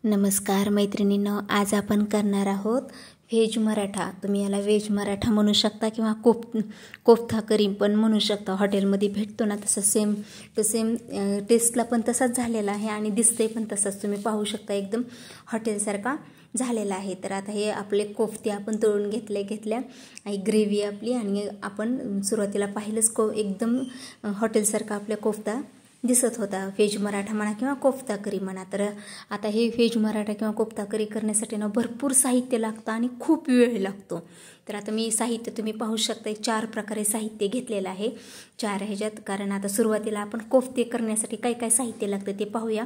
नमस्कार मैत्रिणींनो, आज आपण करणार आहोत व्हेज मराठा. तुम्ही याला व्हेज मराठा म्हणू शकता किंवा कोफ्ता करी पण म्हणू शकता. हॉटेलमध्ये भेटतो ना तसं सेम टू सेम टेस्टला पण तसाच झालेला आहे आणि दिसतंय पण तसंच. तुम्ही पाहू शकता एकदम हॉटेलसारखा झालेला आहे. तर आता हे आपले कोफ्ते आपण तळून घेतल्या आणि ग्रेव्ही आपली, आणि आपण सुरुवातीला पाहिलंच एकदम हॉटेलसारखा आपल्या कोफ्ता दिसत होता. व्हेज मराठा म्हणा किंवा कोफ्ता करी म्हणा. तर आता हे व्हेज मराठा किंवा कोफ्ता करी करण्यासाठी ना भरपूर साहित्य लागतं आणि खूप वेळ लागतो. तर आता मी साहित्य तुम्ही पाहू शकता, 4 प्रकारे साहित्य घेतलेलं आहे 4 ह्याच्यात. कारण आता सुरुवातीला आपण कोफ्ते करण्यासाठी काय काय साहित्य लागतं ते पाहूया.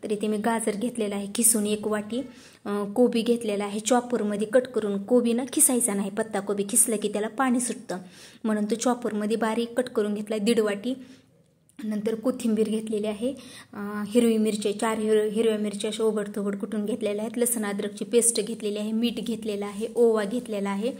तर इथे मी गाजर घेतलेला आहे खिसून 1 वाटी, कोबी घेतलेला आहे चॉपरमध्ये कट करून. कोबी ना खिसायचा नाही, पत्ता कोबी खिसलं की त्याला पाणी सुटतं म्हणून तो चॉपरमध्ये बारीक कट करून घेतला 1.5 वाटी. नंतर कोथिंबीर घेतलेली आहे, हिरवी मिरची 4 हिरव्या मिरच्या अशा ओबडधोबड कुटून घेतलेल्या आहेत, लसण अद्रकची पेस्ट घेतलेली आहे, मीठ घेतलेलं आहे, ओवा घेतलेला आहे,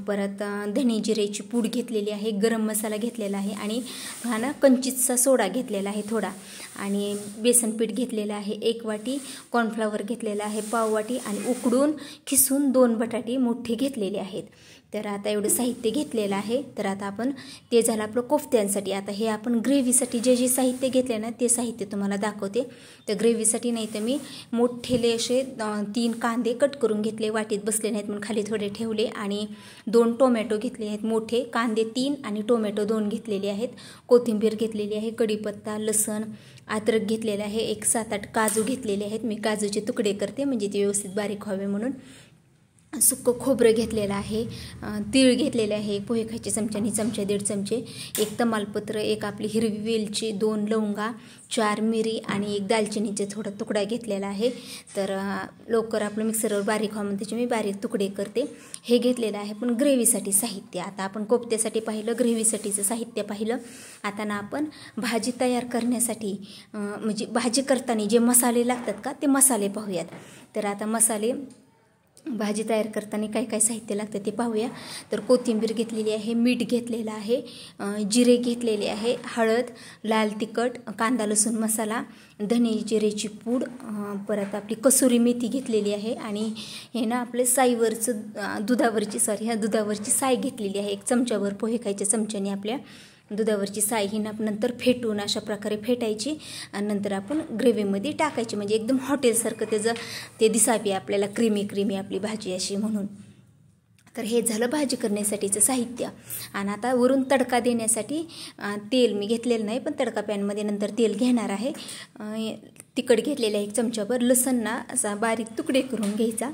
परत धने जिऱ्याची पूड घेतलेली आहे, गरम मसाला घेतलेला आहे आणि हा ना कंचितचा सोडा घेतलेला आहे थोडा, आणि बेसन पीठ घेतलेलं आहे 1 वाटी, कॉर्नफ्लॉवर घेतलेला आहे 1/2 वाटी आणि उकडून खिसून 2 बटाटे मोठे घेतलेले आहेत. तर आता एवढं साहित्य घेतलेलं आहे. तर आता आपण ते झालं आपलं कोफ्त्यांसाठी. आता हे आपण ग्रेव्हीसाठी जे साहित्य घेतले ना ते साहित्य तुम्हाला दाखवते. तर ग्रेव्हीसाठी नाही तर मी मोठेले असे 3 कांदे कट करून घेतले, वाटीत बसले नाहीत म्हणून खाली थोडे ठेवले, आणि 2 टोमॅटो घेतले आहेत मोठे, कांदे 3 आणि टोमॅटो 2 घेतलेले आहेत, कोथिंबीर घेतलेली आहे, कढीपत्ता, लसण, अद्रक घेतलेले आहे, 1 7-8 काजू घेतलेले आहेत. मी काजूचे तुकडे करते म्हणजे ते व्यवस्थित बारीक व्हावे म्हणून. सुक्कं खोबरं घेतलेलं आहे, तीळ घेतलेले आहे, पोहे खायचे चमच्यानी चमचा 1.5 चमचे, 1 तमालपत्र, 1 आपली हिरवी वेलची, 2 लवंगा, 4 मिरी आणि 1 दालचिनीचे थोडा तुकडा घेतलेला आहे. तर लवकर आपलं मिक्सरवर बारीक व्हावं त्याचे मी बारीक तुकडे करते. हे घेतलेलं आहे पण ग्रेव्हीसाठी साहित्य. आता आपण कोफ्त्यासाठी पाहिलं, ग्रेव्हीसाठीचं साहित्य पाहिलं. आता ना आपण भाजी तयार करण्यासाठी म्हणजे भाजी करताना जे मसाले लागतात का ते मसाले पाहूयात. तर आता मसाले भाजी तयार करताना काय काय साहित्य लागतं ते पाहूया. तर कोथिंबीर घेतलेली आहे, मीठ घेतलेलं आहे, जिरे घेतलेले आहे, हळद, लाल तिखट, कांदा लसूण मसाला, धने जिरेची पूड, परत आपली कसुरी मेथी घेतलेली आहे, आणि हे ना आपले साईवरचं दुधावरची साय घेतलेली आहे 1 चमच्यावर, पोहे खायच्या चमच्याने आपल्या दुधावरची साय ही ना नंतर फेटून अशा प्रकारे फेटायची आणि नंतर आपण ग्रेव्हीमध्ये टाकायची म्हणजे एकदम हॉटेलसारखं ते दिसावी आपल्याला, क्रीमी आपली भाजी अशी म्हणून. तर हे झालं भाजी करण्यासाठीचं साहित्य. आणि आता वरून तडका देण्यासाठी तेल मी घेतलेलं नाही पण तडका पॅनमध्ये नंतर तेल घेणार आहे. तिखट घेतलेलं आहे 1 चमच्याभर, लसण ना असा बारीक तुकडे करून घ्यायचा,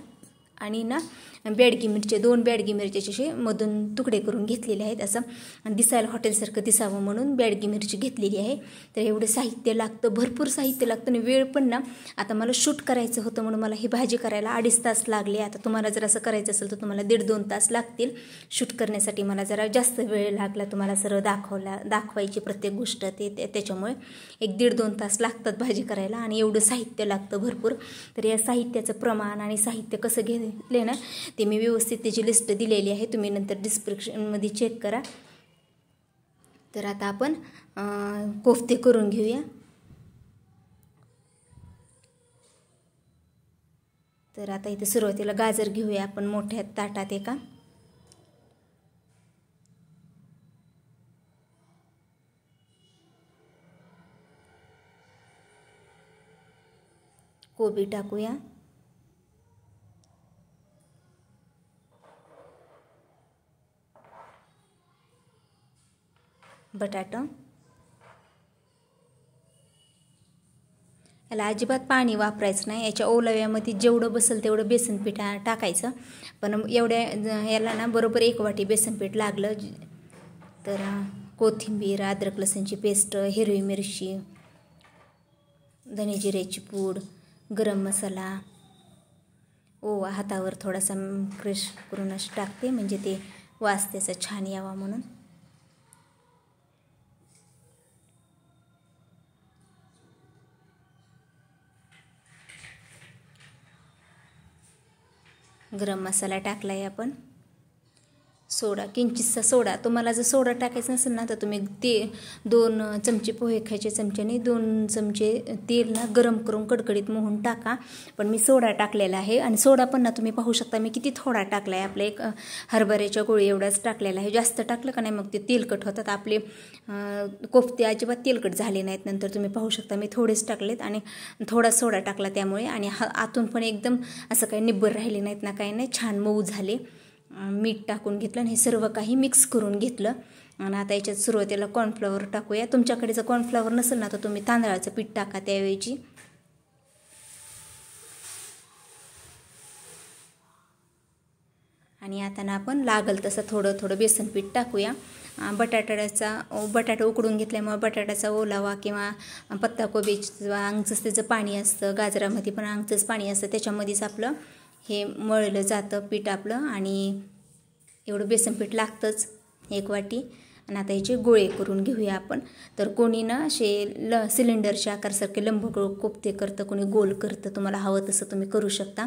आणि ना बॅडगी मिरची 2 बॅडगी मिरच्याचे असे मधून तुकडे करून घेतलेले आहेत, असं दिसायला हॉटेलसारखं दिसावं म्हणून बॅडगी मिरची घेतलेली आहे. तर एवढं साहित्य लागतं, भरपूर साहित्य लागतं आणि वेळ पण ना आता मला शूट करायचं होतं म्हणून मला ही भाजी करायला 2.5 तास लागले. आता तुम्हाला जर असं करायचं असेल तर तुम्हाला 1.5-2 तास लागतील. शूट करण्यासाठी मला जरा जास्त वेळ लागला, तुम्हाला सर्व दाखवायची प्रत्येक गोष्ट त्याच्यामुळे 1-1.5-2 तास लागतात भाजी करायला आणि एवढं साहित्य लागतं भरपूर. तर या साहित्याचं प्रमाण आणि साहित्य कसं घेतले ना ते मी व्यवस्थित त्याची लिस्ट दिलेली आहे, तुम्ही नंतर डिस्क्रिप्शनमध्ये चेक करा. तर आता आपण कोफ्ते करून घेऊया. तर आता इथे सुरुवातीला गाजर घेऊया आपण मोठ्या ताटात एका. कोबी टाकूया, बटाटा, याला अजिबात पाणी वापरायचं नाही. याच्या ओलव्यामध्ये जेवढं बसेल तेवढं बेसनपीठ टाकायचं, पण एवढ्या याला ना बरोबर 1 वाटी बेसनपीठ लागलं. तर कोथिंबीर, अद्रक लसूणची पेस्ट, हिरवी मिरची, धने जिऱ्याची पूड, गरम मसाला, ओवा हातावर थोडासा क्रश करून असं टाकते म्हणजे ते वास त्याचा छान यावा म्हणून. गरम मसाला टाकला आहे आपण, सोडा, किंचितसा सोडा. तुम्हाला जर सोडा टाकायचा नसेल ना तर तुम्ही 2 चमचे पोहे खायचे चमच्याने 2 चमचे तेल ना गरम करून कडकडीत मोहून टाका. पण मी सोडा टाकलेला आहे आणि सोडा पण ना तुम्ही पाहू शकता मी किती थोडा टाकला आहे. आपले एक हरभऱ्याच्या गोळी एवढाच टाकलेला आहे. जास्त टाकलं का नाही मग ते तेलकट होतात. आपले कोफ्ते अजिबात तेलकट झाले नाहीत. नंतर तुम्ही पाहू शकता मी थोडेच टाकलेत आणि थोडा सोडा टाकला त्यामुळे. आणि आतून पण एकदम असं काही निब्बर राहिले नाहीत ना काही नाही, छान मऊ झाले. मीठ टाकून घेतलं आणि हे सर्व काही मिक्स करून घेतलं. आणि आता याच्यात सुरुवातीला कॉर्नफ्लॉवर टाकूया. तुमच्याकडे जर कॉर्नफ्लॉवर नसेल ना तर तुम्ही तांदळाचं पीठ टाका त्याऐवजी. आणि आता ना आपण लागल तसं थोडं थोडं बेसन पीठ टाकूया. बटाटा उकडून घेतल्यामुळे बटाट्याचा ओलावा किंवा पत्ताकोबीचं अंगचंच त्याचं पाणी असतं, गाजरामध्ये पण अंगचंच पाणी असतं, त्याच्यामध्येच आपलं हे मळलं जातं पीठ आपलं. आणि एवढं बेसन पीठ लागतंच 1 वाटी. आणि आता याचे गोळे करून घेऊया आपण. तर कोणी ना असे सिलेंडरच्या आकारसारखे लंब कोफ्ते करतं, कोणी गोल करतं. तुम्हाला हवं तसं तुम्ही करू शकता.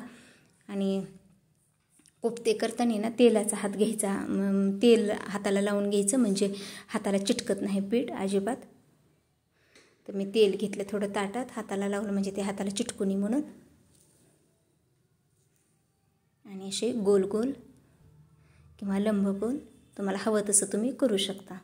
आणि कोफ्ते करताना ना तेलाचा हात घ्यायचा, तेल हाताला लावून घ्यायचं म्हणजे हाताला चिटकत नाही पीठ अजिबात. तर मी तेल घेतलं थोडं ताटात, हाताला लावलं म्हणजे ते हाताला चिटकू नये म्हणून. आणि असे गोल गोल किंवा लंब गोल तुम्हाला हवं तसं तुम्ही करू शकता.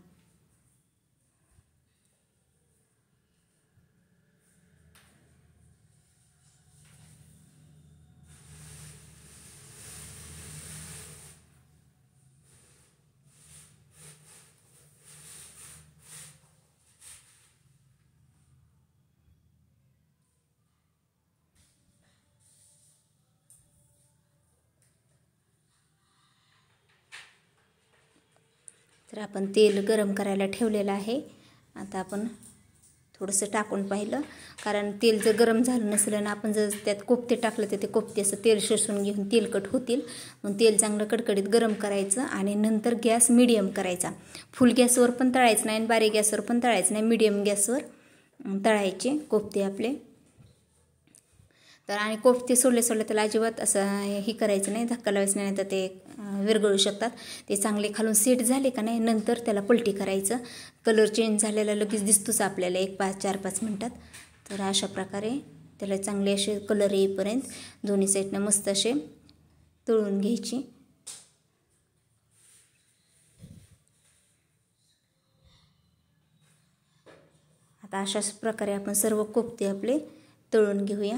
तर आपण तेल गरम करायला ठेवलेलं आहे. आता आपण थोडंसं टाकून पाहिलं, कारण तेल जर गरम झालं नसलं ना आपण जर त्यात कोफ्ते टाकलं तर ते कोफ्ते असं तेल शोषून घेऊन तेलकट होतील. मग तेल चांगलं कडकडीत गरम करायचं आणि नंतर गॅस मिडियम करायचा. फुल गॅसवर पण तळायचं नाही आणि बारीक गॅसवर पण तळायचं नाही, मिडियम गॅसवर तळायचे कोफ्ते आपले. तर आणि कोफ्ते सोडले त्याला अजिबात असं हे करायचं नाही, धक्का लावायचं नाही, तर ते विरघळू शकतात. ते चांगले खालून सेट झाले का नाही नंतर त्याला पलटी करायचं. कलर चेंज झालेला लगेच दिसतोच आपल्याला 4-5 मिनटात. तर अशा प्रकारे त्याला चांगले असे कलर येईपर्यंत दोन्ही साईडनं मस्त असे तळून घ्यायची. आता अशाच प्रकारे आपण सर्व कोफ्ते आपले तळून घेऊया.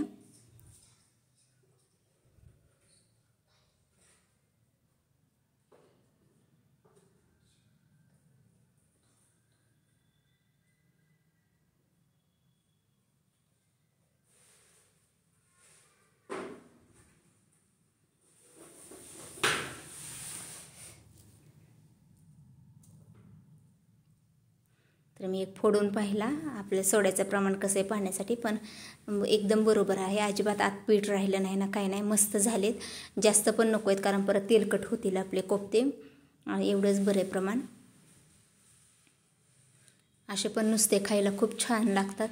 तर मी एक फोडून पाहिला, आपल्या सोड्याचं प्रमाण कसं आहे पाहण्यासाठी, पण एकदम बरोबर आहे. अजिबात आत पीठ राहिलं नाही ना काही नाही, मस्त झालेत. जास्त पण नको आहेत कारण परत तेलकट होतील आपले कोफ्ते. एवढंच बरं आहे प्रमाण. असे पण नुसते खायला खूप छान लागतात.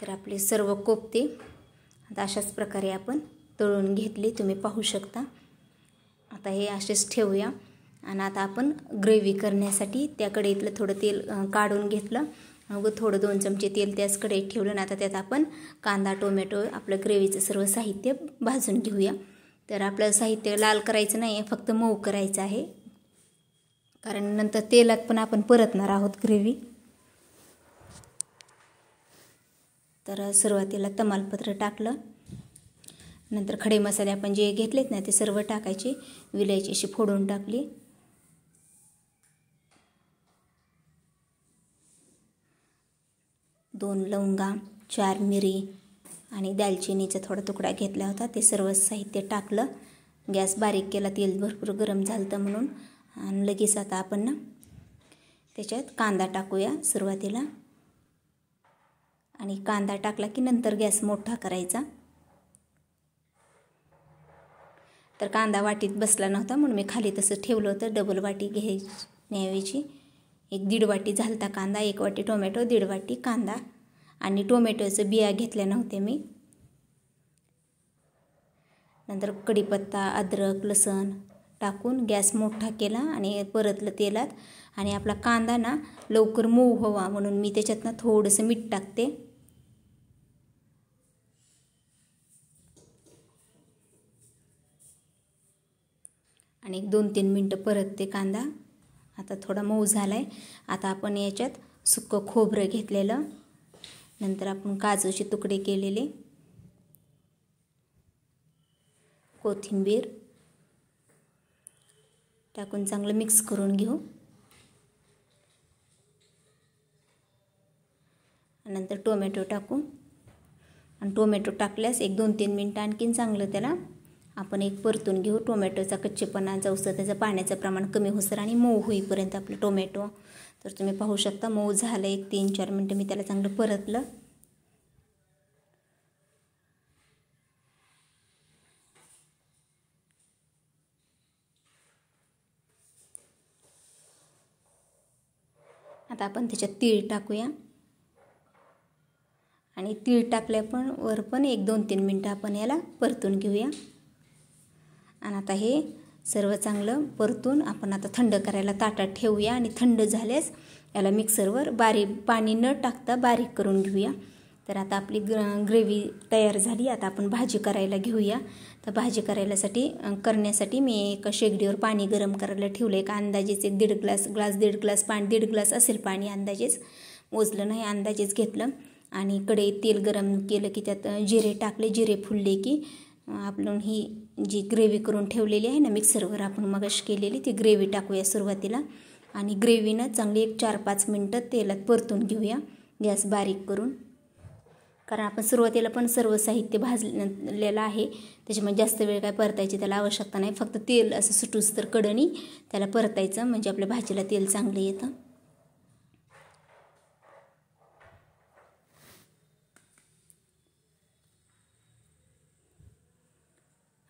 तर आपले सर्व कोफ्ते आता अशाच प्रकारे आपण तळून घेतले, तुम्ही पाहू शकता. आता हे असेच ठेवूया. आणि आता आपण ग्रेव्ही करण्यासाठी त्या कढईतलं थोडं तेल काढून घेतलं. मग थोडं 2 चमचे तेल त्याच कढईत ठेवलं आणि आता त्यात आपण कांदा, टोमॅटो, आपलं ग्रेव्हीचं सर्व साहित्य भाजून घेऊया. तर आपलं साहित्य लाल करायचं नाही आहे, फक्त मऊ करायचं आहे, कारण नंतर तेलात पण आपण परतणार आहोत ग्रेव्ही. तर सुरुवातीला तमालपत्र टाकलं, नंतर खडे मसाले आपण जे घेतलेत ना ते सर्व टाकायचे. विलायची अशी फोडून टाकली. दोन लवंगा, 4 मिरी आणि दालचिनीचा थोडा तुकडा घेतला होता. ते सर्व साहित्य टाकलं. गॅस बारीक केला, तेल भरपूर गरम झालं म्हणून. आणि लगेच आता आपण ना त्याच्यात कांदा टाकूया सुरुवातीला. आणि कांदा टाकला की नंतर गॅस मोठा करायचा. तर कांदा वाटीत बसला नव्हता म्हणून मी खाली तसं ठेवलं होतं. डबल वाटी घ्यायची. 1-1.5 वाटी झालता कांदा, 1 वाटी टोमॅटो, 1.5 वाटी कांदा. आणि टोमॅटोचं बिया घेतल्या नव्हत्या मी. नंतर कढीपत्ता, अद्रक, लसूण टाकून गॅस मोठा केला आणि परतलं तेलात. आणि आपला कांदा ना लवकर मऊ व्हावा म्हणून मी त्याच्यात थोडंसं मीठ टाकते. आणि 2-3 मिनटं परतते कांदा. आता थोडा मऊ झाला आहे. आता आपण याच्यात सुकं खोबरं घेतलेलं, नंतर आपण काजूचे तुकडे केलेले, कोथिंबीर टाकून चांगलं मिक्स करून घेऊ. नंतर टोमॅटो टाकू. आणि टोमॅटो टाकल्यास 1-2-3 मिनटं आणखीन चांगलं त्याला आपण परतून घेऊ. टोमॅटोचा कच्चेपणा जाऊसर, त्याचं पाण्याचं प्रमाण कमी होसर आणि मऊ होईपर्यंत आपलं टोमॅटो. तर तुम्ही पाहू शकता मऊ झालं. 1-3-4 मिनटं मी त्याला चांगलं परतलं. आता आपण त्याच्यात तीळ टाकूया. आणि तीळ टाकल्या वर पण 1-2-3 मिनटं आपण याला परतून घेऊया. आणि आता हे सर्व चांगलं परतून आपण आता थंड करायला ताटात ठेवूया. आणि थंड झाल्यास याला मिक्सरवर पाणी न टाकता बारीक करून घेऊया. तर आता आपली ग्रेव्ही तयार झाली. आता आपण भाजी करायला घेऊया. तर भाजी करण्यासाठी मी एका शेगडीवर पाणी गरम करायला ठेवलं. एक अंदाजेच 1.5 ग्लास पाणी, 1.5 ग्लास असेल पाणी अंदाजेच, मोजलं नाही, अंदाजेच घेतलं. आणि कढईत तेल गरम केलं की त्यात जिरे टाकले. जिरे फुलले की आपण ही जी ग्रेव्ही करून ठेवलेली आहे ना मिक्सरवर आपण मगाशी केलेली, ती ग्रेव्ही टाकूया सुरुवातीला. आणि ग्रेव्हीनं चांगली 4-5 मिनटं तेलात परतून घेऊया गॅस बारीक करून. कारण आपण सुरुवातीला पण सर्व साहित्य भाजलेलं आहे, त्याच्यामुळे जास्त वेळ काय परतायची त्याला आवश्यकता नाही. फक्त तेल असं सुटूस तर कडनी त्याला परतायचं, म्हणजे आपल्या भाजीला तेल चांगलं येतं.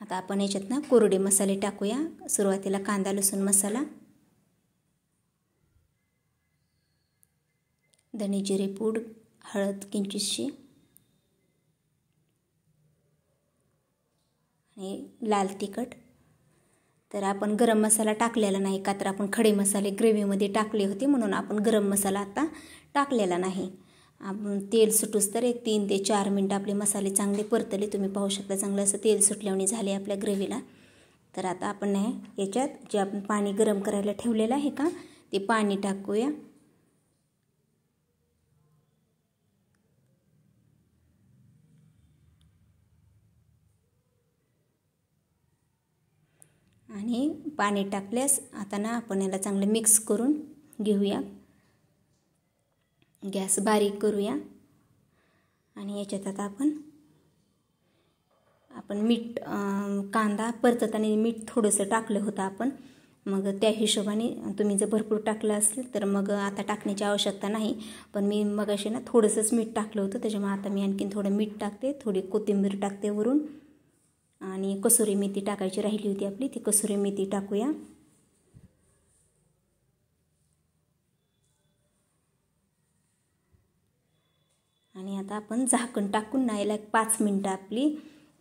आता आपण याच्यात कोरडे मसाले टाकूया. सुरुवातीला कांदा लसूण मसाला, धने जिरे पूड, हळद किंचितशी, आणि लाल तिखट. तर आपण गरम मसाला टाकलेला नाही, का तर आपण खडे मसाले ग्रेव्हीमध्ये टाकले होते, म्हणून आपण गरम मसाला आता टाकलेला नाही. आपण तेल सुटूस तर 3 ते 4 मिनटं आपले मसाले चांगले परतले. तुम्ही पाहू शकता चांगलं असं तेल सुटल्याने झाले आपल्या ग्रेव्हीला. तर आता आपण याच्यात जे आपण पाणी गरम करायला ठेवलेलं आहे का, ते पाणी टाकूया. आणि पाणी टाकल्यास आता आपण याला चांगलं मिक्स करून घेऊया. गॅस बारीक करूया. आणि याच्यात आता आपण मीठ, कांदा परतताना मीठ थोडंसं टाकलं होतं आपण, मग त्या हिशोबाने तुम्ही जर भरपूर टाकलं असेल तर मग आता टाकण्याची आवश्यकता नाही. पण मी मगाशी थोडंसंच मीठ टाकलं होतं, त्याच्यामुळे आता मी आणखीन थोडं मीठ टाकते, थोडी कोथिंबीर टाकते वरून. आणि कसुरी मेथी टाकायची राहिली होती आपली, ती कसुरी मेथी टाकूया. आणि आता आपण झाकण टाकून याला 5 मिनटं आपली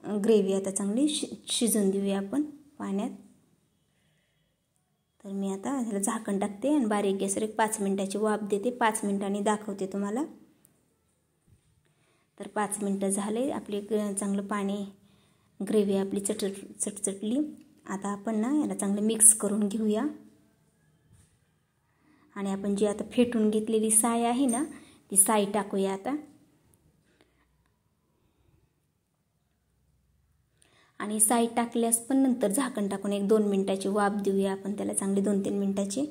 ग्रेव्ही आता चांगली शिजून देऊया आपण पाण्यात. तर मी आता ह्याला झाकण टाकते आणि बारीक गॅसवर 5 मिनटाची वाफ देते. 5 मिनटांनी दाखवते तुम्हाला. तर 5 मिनटं झाले, आपली चांगलं पाणी ग्रेव्ही आपली चटचटली. आता आपण याला चांगलं मिक्स करून घेऊया. आणि आपण जी आता फेटून घेतलेली साय आहे ना, ती साय टाकूया आता. आणि साय टाकल्यास पण नंतर झाकण टाकून 1-2 मिनटाची वाफ देऊया आपण त्याला चांगली, 2-3 मिनटाची.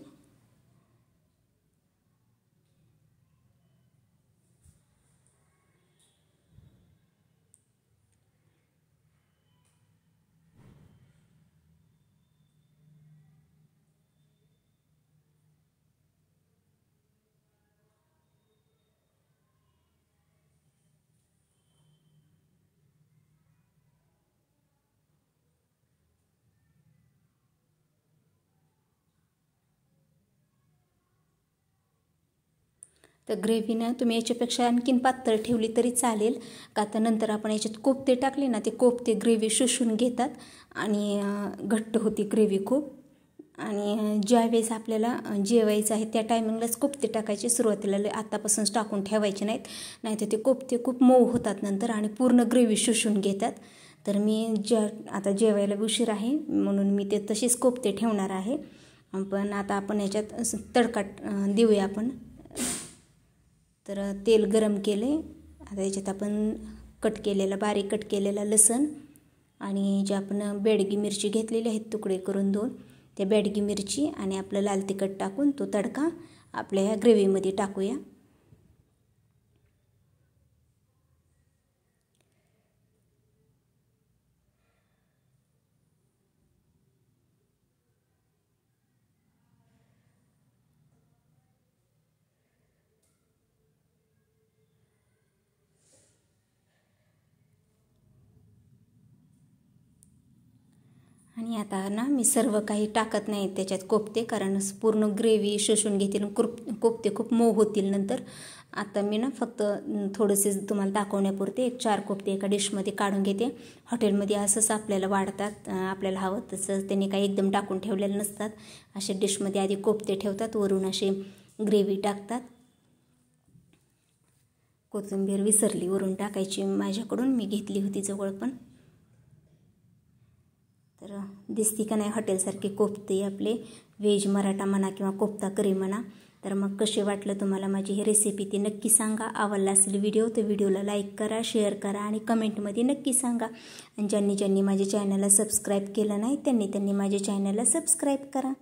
तर ग्रेव्ही ना तुम्ही याच्यापेक्षा आणखीन पातळ ठेवली तरी चालेल, का तर नंतर आपण याच्यात कोफ्ते टाकले ना, ते कोफ्ते ग्रेव्ही शोषून घेतात आणि घट्ट होती ग्रेव्ही खूप. आणि ज्यावेळेस आपल्याला जेवायचं आहे त्या टायमिंगलाच कोफ्ते टाकायचे, सुरुवातीला आतापासूनच टाकून ठेवायचे नाहीतर ते कोफ्ते खूप मऊ होतात नंतर आणि पूर्ण ग्रेव्ही शोषून घेतात. तर मी आता जेवायला उशीर आहे म्हणून मी ते तसेच कोफ्ते ठेवणार आहे. पण आता आपण याच्यात तडका देऊया आपण. तर तेल गरम केले. आता याच्यात आपण बारीक कट केलेला लसूण आणि जे आपण बेडगी मिरची घेतलेली आहेत तुकडे करून 2, त्या बेडगी मिरची आणि आपलं लाल तिखट टाकून तो तडका आपल्या ह्या ग्रेव्हीमध्ये टाकूया. आणि आता ना मी सर्व काही टाकत नाही त्याच्यात कोफ्ते, कारण पूर्ण ग्रेव्ही शोषून घेतील, कोफ्ते खूप मऊ होतील नंतर. आता मी ना फक्त थोडेसे तुम्हाला दाखवण्यापुरते 4 कोफ्ते एका डिशमध्ये काढून घेते. हॉटेलमध्ये असंच आपल्याला वाढतात, आपल्याला हवं तसं त्यांनी काही एकदम टाकून ठेवलेले नसतात. असे डिशमध्ये आधी कोफ्ते ठेवतात, वरून असे ग्रेव्ही टाकतात. कोथिंबीर विसरली वरून टाकायची माझ्याकडून, मी घेतली होती जवळ पण. तर दिसती का नाही हॉटेलसारखे कोफ्ते आपले, व्हेज मराठा म्हणा किंवा कोफ्ता करी म्हणा. तर मग कसे वाटलं तुम्हाला माझी ही रेसिपी ते नक्की सांगा. आवडला असेल व्हिडिओ तर व्हिडिओला लाईक करा, शेअर करा आणि कमेंटमध्ये नक्की सांगा. आणि ज्यांनी माझ्या चॅनलला सबस्क्राईब केलं नाही त्यांनी माझ्या चॅनलला सबस्क्राईब करा.